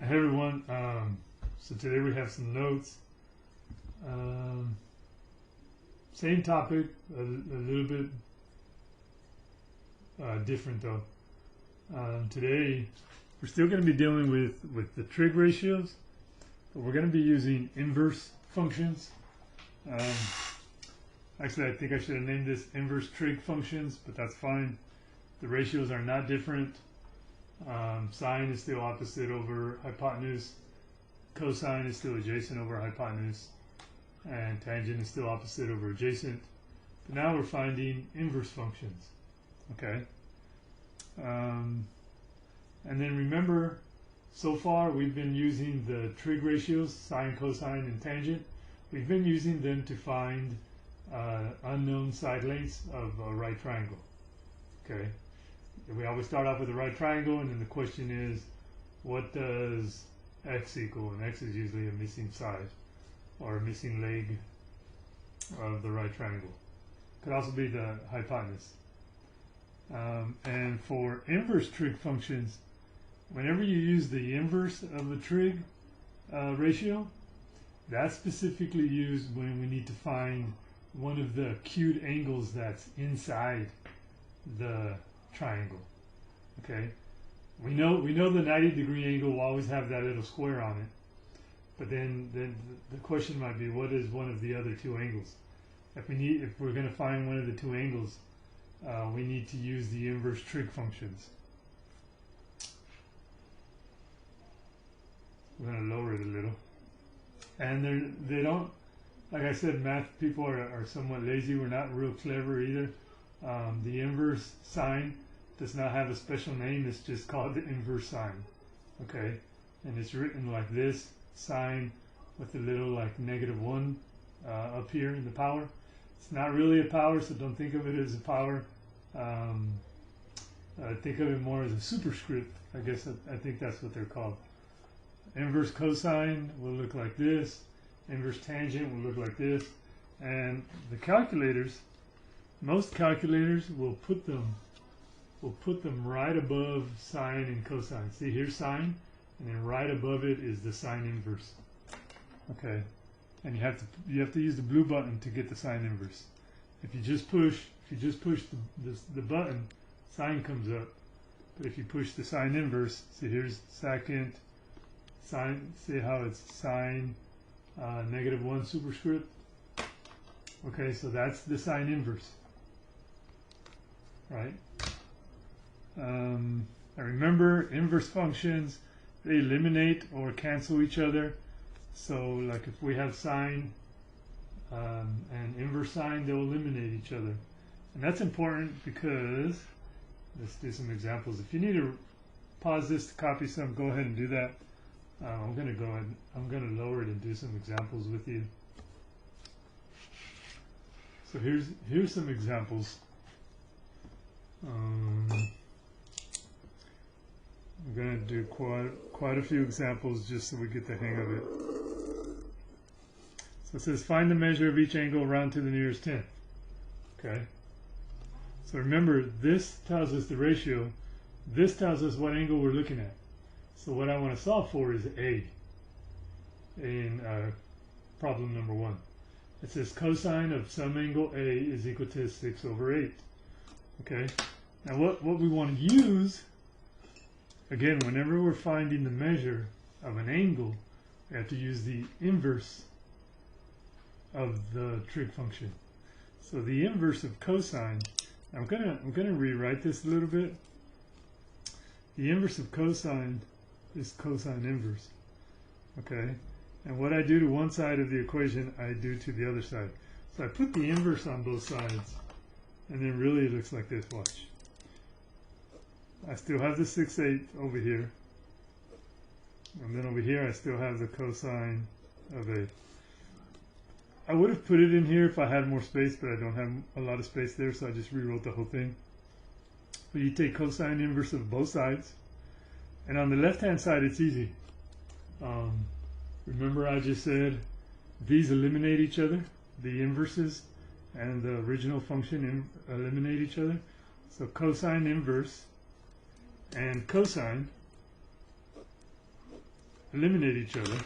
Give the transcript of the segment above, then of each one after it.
Hey everyone, so today we have some notes. Same topic, a little bit different though. Today we're still going to be dealing with the trig ratios, but we're going to be using inverse functions. Actually, I think I should have named this inverse trig functions, but that's fine. The ratios are not different. Sine is still opposite over hypotenuse, cosine is still adjacent over hypotenuse, and tangent is still opposite over adjacent. But now we're finding inverse functions, okay? And then remember, so far we've been using the trig ratios, sine, cosine, and tangent. We've been using them to find unknown side lengths of a right triangle, okay? We always start off with a right triangle, and then the question is, what does x equal? And x is usually a missing side or a missing leg of the right triangle. Could also be the hypotenuse. And for inverse trig functions, whenever you use the inverse of a trig ratio, that's specifically used when we need to find one of the acute angles that's inside the triangle. Okay, we know the 90-degree angle will always have that little square on it, but then the question might be, what is one of the other two angles? If we're going to find one of the two angles, we need to use the inverse trig functions. We're going to lower it a little, and they don't, like I said, math people are somewhat lazy. We're not real clever either. The inverse sign does not have a special name. It's just called the inverse sign, okay? And it's written like this, sign with a little like -1 up here in the power. It's not really a power, so don't think of it as a power. Think of it more as a superscript. I guess I think that's what they're called. Inverse cosine will look like this. Inverse tangent will look like this. And the calculators, most calculators will put them right above sine and cosine. See, here's sine, and then right above it is the sine inverse. Okay, and you have to use the blue button to get the sine inverse. If you just push the button, sine comes up. But if you push the sine inverse, see, here's second sine. See how it's sine -1 superscript. Okay, so that's the sine inverse, right? And remember, inverse functions, they eliminate or cancel each other. So like if we have sine and inverse sine, they'll eliminate each other. And that's important because, let's do some examples. If you need to pause this to copy some, go ahead and do that. I'm going to lower it and do some examples with you. So here's some examples. I'm going to do quite a few examples just so we get the hang of it. So it says, find the measure of each angle round to the nearest tenth. Okay. So remember, this tells us the ratio. This tells us what angle we're looking at. So what I want to solve for is A in problem number 1. It says cosine of some angle A is equal to 6/8. Okay. Now what we want to use, again, whenever we're finding the measure of an angle, we have to use the inverse of the trig function. So the inverse of cosine, I'm gonna rewrite this a little bit. The inverse of cosine is cosine inverse. Okay? And what I do to one side of the equation, I do to the other side. So I put the inverse on both sides, and then really it looks like this, watch. I still have the 6/8 over here, and then over here I still have the cosine of A. I would have put it in here if I had more space, but I don't have a lot of space there, so I just rewrote the whole thing. But you take cosine inverse of both sides, and on the left hand side it's easy. Remember I just said these eliminate each other, the inverses and the original function eliminate each other. So cosine inverse and cosine eliminate each other.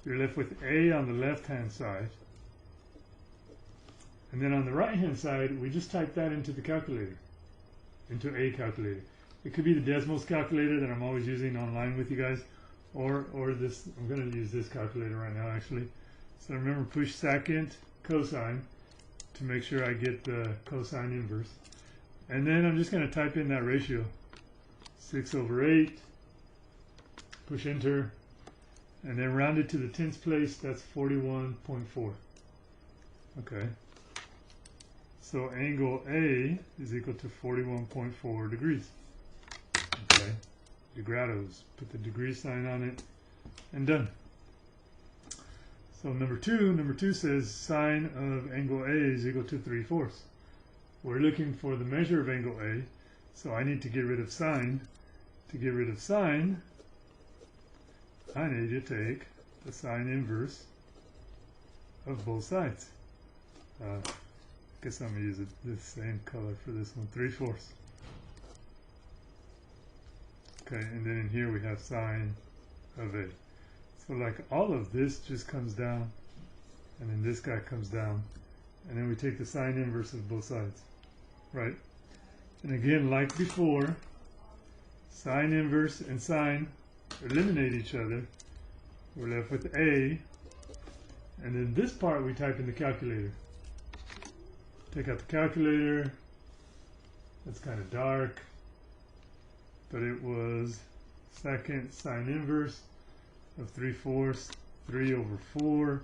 You're left with A on the left-hand side. And then on the right-hand side, we just type that into the calculator, into a calculator. It could be the Desmos calculator that I'm always using online with you guys, or this. I'm going to use this calculator right now, actually. So remember, push second cosine to make sure I get the cosine inverse. And then I'm just going to type in that ratio, 6/8, push enter, and then round it to the 10th place. That's 41.4. Okay. So angle A is equal to 41.4 degrees. Okay. Degrados. Put the degree sign on it, and done. So number two says sine of angle A is equal to 3/4. We're looking for the measure of angle A, so I need to get rid of sine. To get rid of sine, I need to take the sine inverse of both sides. Guess I'm going to use the same color for this one, 3/4. Okay, and then in here we have sine of A. So like all of this just comes down, and then this guy comes down, and then we take the sine inverse of both sides, right? And again, like before, sine inverse and sine eliminate each other. We're left with A, and then this part we type in the calculator. Take out the calculator. That's kind of dark, but it was second sine inverse of 3/4, 3/4.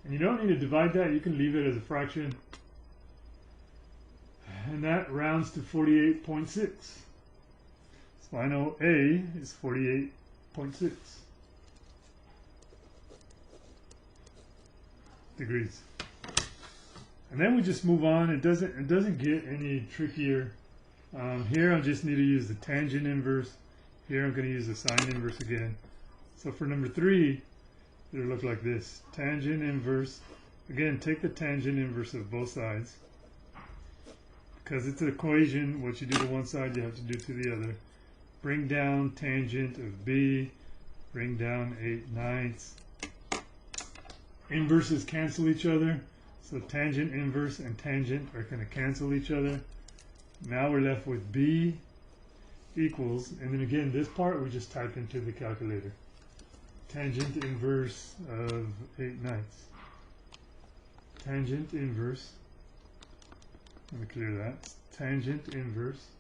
And you don't need to divide that, you can leave it as a fraction. And that rounds to 48.6. So I know A is 48.6 degrees. And then we just move on. It doesn't get any trickier. Here I just need to use the tangent inverse. Here I'm going to use the sine inverse again. So for number 3, it'll look like this. Tangent inverse. Again, take the tangent inverse of both sides. Because it's an equation, what you do to one side, you have to do to the other. Bring down tangent of B. Bring down 8/9. Inverses cancel each other. So tangent inverse and tangent are going to cancel each other. Now we're left with B equals, and then again, this part we just type into the calculator. Tangent inverse of 8/9. Tangent inverse, let me clear that. Tangent inverse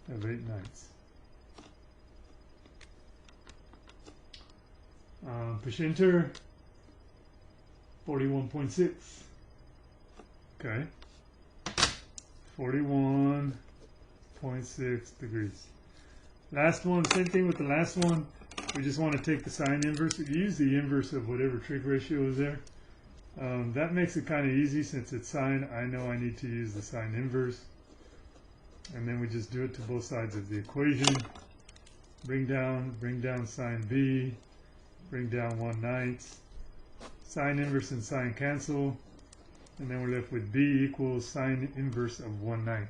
of 8/9. Push enter. 41.6. Okay. 41.6 degrees. Last one, same thing with the last one. We just want to take the sine inverse. If you use the inverse of whatever trig ratio is there, that makes it kind of easy. Since it's sine, I know I need to use the sine inverse. And then we just do it to both sides of the equation. Bring down sine B, bring down 1/9. Sine inverse and sine cancel, and then we're left with B equals sine inverse of 1/9.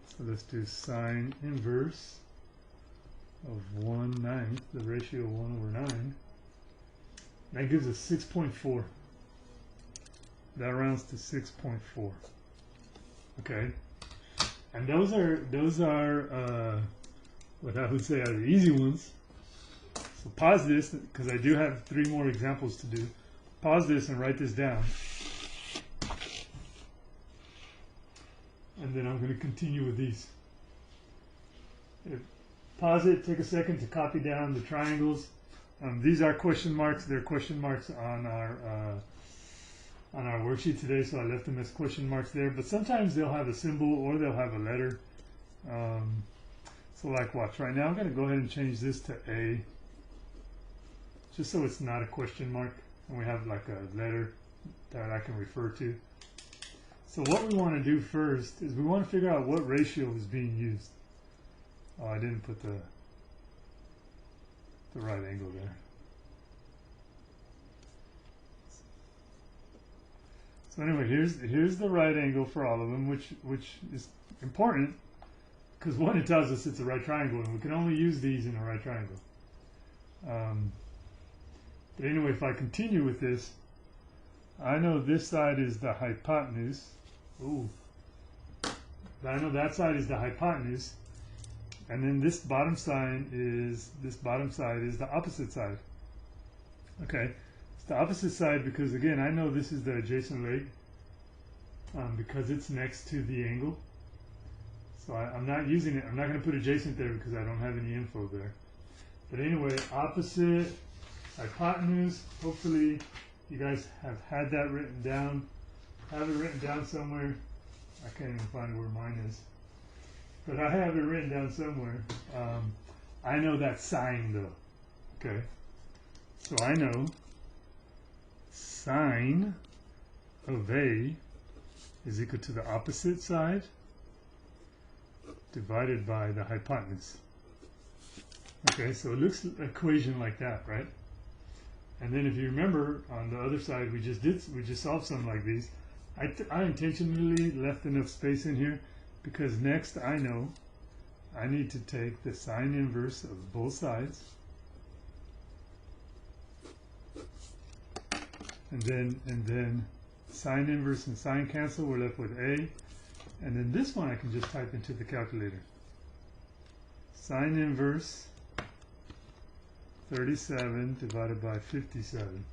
So let's do sine inverse of 1/9, the ratio 1/9. That gives us 6.4. That rounds to 6.4. Okay, and those are what I would say are the easy ones. So pause this, because I do have 3 more examples to do. Pause this and write this down. And then I'm going to continue with these. Pause it, take a second to copy down the triangles. These are question marks. They're question marks on our worksheet today, so I left them as question marks there. But sometimes they'll have a symbol or they'll have a letter. So like watch, right now I'm going to go ahead and change this to A, just so it's not a question mark and we have like a letter that I can refer to. So what we want to do first is we want to figure out what ratio is being used. Oh, I didn't put the right angle there. So anyway, here's the right angle for all of them, which is important. because one, it tells us it's a right triangle, and we can only use these in a right triangle. But anyway, if I continue with this, I know this side is the hypotenuse. Ooh. I know that side is the hypotenuse, and then this bottom side is the opposite side. Okay, it's the opposite side because, again, I know this is the adjacent leg because it's next to the angle. So I'm not using it. I'm not going to put adjacent there because I don't have any info there. But anyway, opposite, hypotenuse. Hopefully you guys have had that written down. Have it written down somewhere. I can't even find where mine is. But I have it written down somewhere. I know that sine though. Okay. So I know sine of A is equal to the opposite side divided by the hypotenuse. Okay, so it looks an equation like that, right? And then if you remember, on the other side, we just solved something like these. I intentionally left enough space in here because next I know I need to take the sine inverse of both sides, and then sine inverse and sine cancel. We're left with A, and then this one I can just type into the calculator. Sine inverse 37 divided by 57.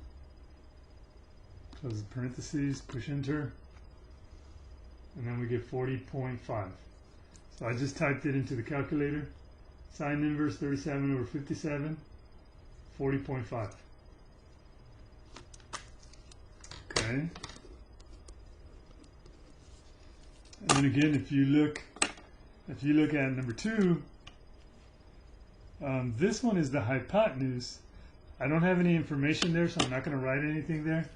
Close the parentheses, push enter, and then we get 40.5. So I just typed it into the calculator. Sine inverse 37 over 57, 40.5. Okay. And then again, if you look at number 2, this one is the hypotenuse. I don't have any information there, so I'm not going to write anything there.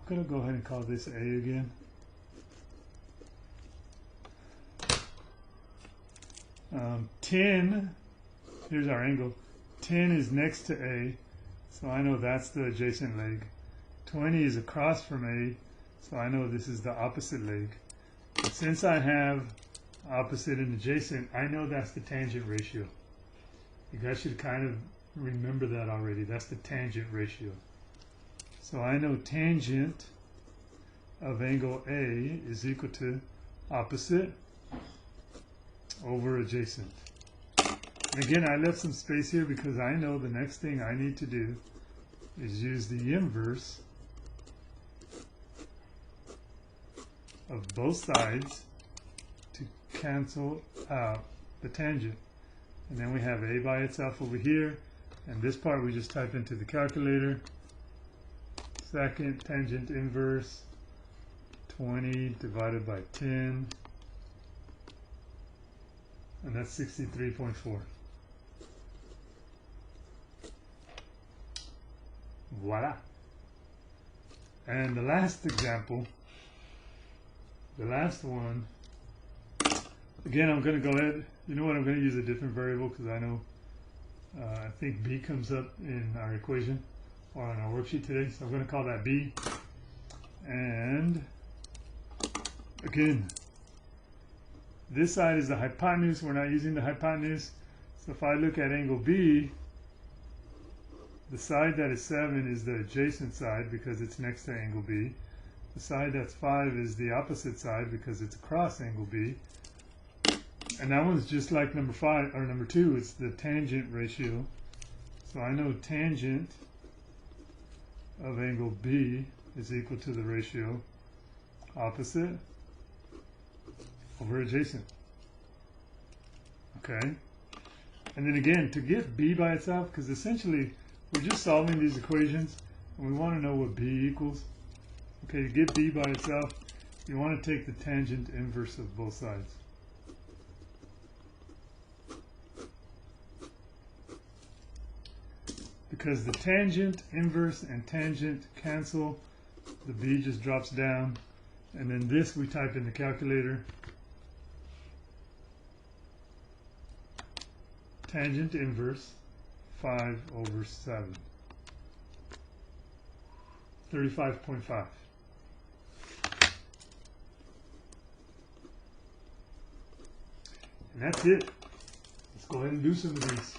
I'm going to go ahead and call this A again. Um, 10, here's our angle. 10 is next to A, so I know that's the adjacent leg. 20 is across from A, so I know this is the opposite leg. But since I have opposite and adjacent, I know that's the tangent ratio. You guys should kind of remember that already. That's the tangent ratio. So I know tangent of angle A is equal to opposite over adjacent. And again, I left some space here because I know the next thing I need to do is use the inverse of both sides to cancel out the tangent. And then we have A by itself over here, and this part we just type into the calculator. Second tangent inverse 20 divided by 10, and that's 63.4. Voila. And the last example, the last one, again, I'm going to go ahead, you know what, I'm going to use a different variable because I know, I think B comes up in our equation or on our worksheet today, so I'm going to call that B. And again, this side is the hypotenuse. We're not using the hypotenuse. So if I look at angle B, the side that is 7 is the adjacent side because it's next to angle B. The side that's 5 is the opposite side because it's across angle B. And that one's just like number 5 or number 2. It's the tangent ratio. So I know tangent of angle B is equal to the ratio opposite over adjacent. Okay. And then again, to get B by itself, because essentially we're just solving these equations and we want to know what B equals. Okay, to get B by itself, you want to take the tangent inverse of both sides. Because the tangent inverse and tangent cancel, the B just drops down, and then this we type in the calculator. Tangent inverse 5 over 7, 35.5. that's it. Let's go ahead and do some of these.